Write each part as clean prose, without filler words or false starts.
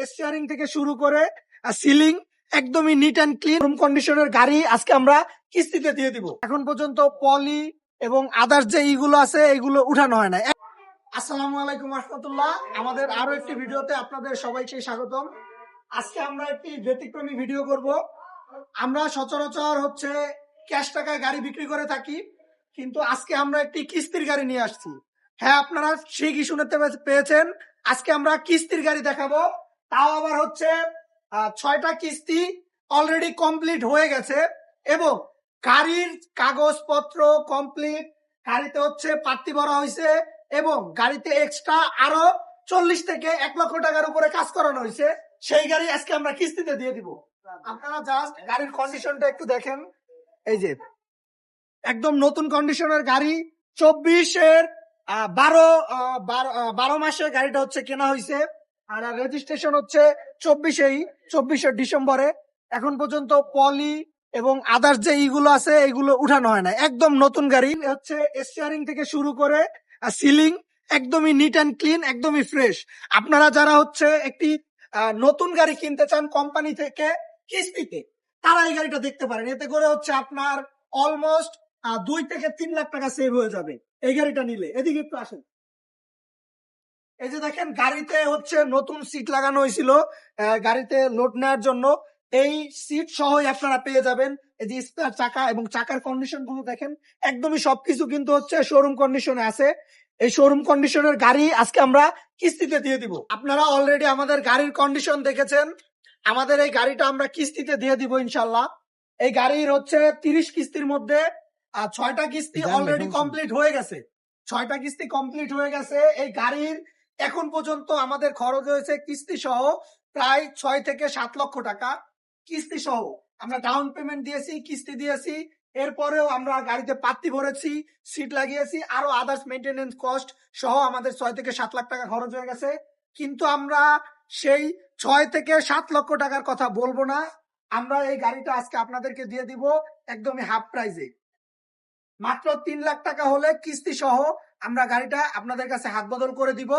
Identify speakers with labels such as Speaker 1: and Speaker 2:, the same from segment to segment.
Speaker 1: Steering থেকে শুরু করে সিলিং একদমই নিট অ্যান্ড ক্লিন রুম কন্ডিশনের গাড়ি আজকে আমরা কিস্তিতে দিয়ে দিব। এখন পর্যন্ত পলি এবং আদার্স যে এইগুলো আছে এগুলো উঠানো হয় না। আসসালামু আলাইকুম রহমতুল্লাহ, আমাদের আরো একটি ভিডিওতে আপনাদের সবাইকে স্বাগতম। আজকে আমরা একটি ব্যতিক্রমী ভিডিও করব। আমরা সচরাচর ক্যাশ টাকায় গাড়ি বিক্রি করে থাকি, কিন্তু আজকে আমরা একটি কিস্তির গাড়ি নিয়ে আসছি। হ্যাঁ, আপনারা ঠিকই শুনতে পেয়েছেন, আজকে আমরা কিস্তির গাড়ি দেখাবো। তাও আবার 6টা কিস্তি অলরেডি কমপ্লিট হয়ে গেছে এবং গাড়ির কাগজপত্র কমপ্লিট। গাড়িতে পাত্তি ভরা হয়েছে এবং গাড়িতে এক্সট্রা আরো 40 থেকে 1 লক্ষ টাকার উপরে কাজ করানো হয়েছে। সেই গাড়ি আজকে আমরা কিস্তিতে দিয়ে দিব। আপনারা জাস্ট গাড়ির কন্ডিশনটা একটু দেখেন। এই যে একদম নতুন কন্ডিশনের গাড়ি, 24-এর 12 মাসে গাড়িটা কেনা হয়েছে। আর রেজিস্ট্রেশন 24-এর ডিসেম্বরে। এখন পর্যন্ত পলি এবং আদার্স যে এইগুলো আছে এগুলো উঠানো হয় না, একদম নতুন গাড়ি। স্টিয়ারিং থেকে শুরু করে সিলিং একদমই নিট অ্যান্ড ক্লিন, একদমই ফ্রেশ। আপনারা যারা একটি নতুন গাড়ি কিনতে চান কোম্পানি থেকে কিস্তিতে, তারা এই গাড়িটা দেখতে পারেন। এতে করে আপনার অলমোস্ট 2 থেকে 3 লাখ টাকা সেভ হয়ে যাবে এই গাড়িটা নিলে। এদিকে একটু আসেন। এই যে দেখেন, গাড়িতে নতুন সিট লাগানো হয়েছিল গাড়িতে লোড নেওয়ার জন্য। এই সিট সহই আপনারা পেয়ে যাবেন। এই যে স্পেয়ার চাকা এবং চাকার কন্ডিশন গুলো দেখেন, একদমই সবকিছু কিন্তু শোরুম কন্ডিশনে আছে। এই শোরুম কন্ডিশনের গাড়ি আজকে আমরা কিস্তিতে দিয়ে দিব। আপনারা অলরেডি আমাদের গাড়ির কন্ডিশন দেখেছেন। আমাদের এই গাড়িটা আমরা কিস্তিতে দিয়ে দিব ইনশাল্লাহ। এই গাড়ির 30 কিস্তির মধ্যে 6টা কিস্তি অলরেডি কমপ্লিট হয়ে গেছে। 6টা কিস্তি কমপ্লিট হয়ে গেছে। এই গাড়ির এখন পর্যন্ত আমাদের খরচ হয়েছে কিস্তি সহ প্রায় 6 থেকে 7 লক্ষ টাকা। কিস্তি সহ আমরা ডাউন পেমেন্ট দিয়েছি, কিস্তি দিয়েছি, এরপরেও আমরা গাড়িতে পাত্তি ভরেছি, সিট লাগিয়েছি, আরো আদার্স মেইনটেনেন্স কস্ট সহ আমাদের 6 থেকে 7 লাখ টাকা খরচ হয়ে গেছে। কিন্তু আমরা সেই 6 থেকে 7 লক্ষ টাকার কথা বলবো না। আমরা এই গাড়িটা আজকে আপনাদেরকে দিয়ে দিব একদমই হাফ প্রাইজে। মাত্র 3 লাখ টাকা হলে কিস্তি সহ আমরা গাড়িটা আপনাদের কাছে হাত বদল করে দিব।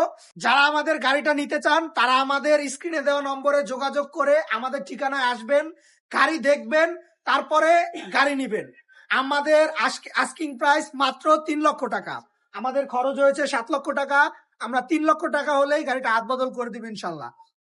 Speaker 1: যারা আমাদের গাড়িটা নিতে চান তারা আমাদের স্ক্রিনে দেওয়া নম্বরে যোগাযোগ করে আমাদের ঠিকানায় আসবেন, গাড়ি দেখবেন, তারপরে গাড়ি নিবেন। আমাদের আস্কিং প্রাইস মাত্র 3 লক্ষ টাকা। আমাদের খরচ হয়েছে 7 লক্ষ টাকা। আমরা 3 লক্ষ টাকা হলেই গাড়িটা হাত বদল করে দিব ইনশাল্লাহ।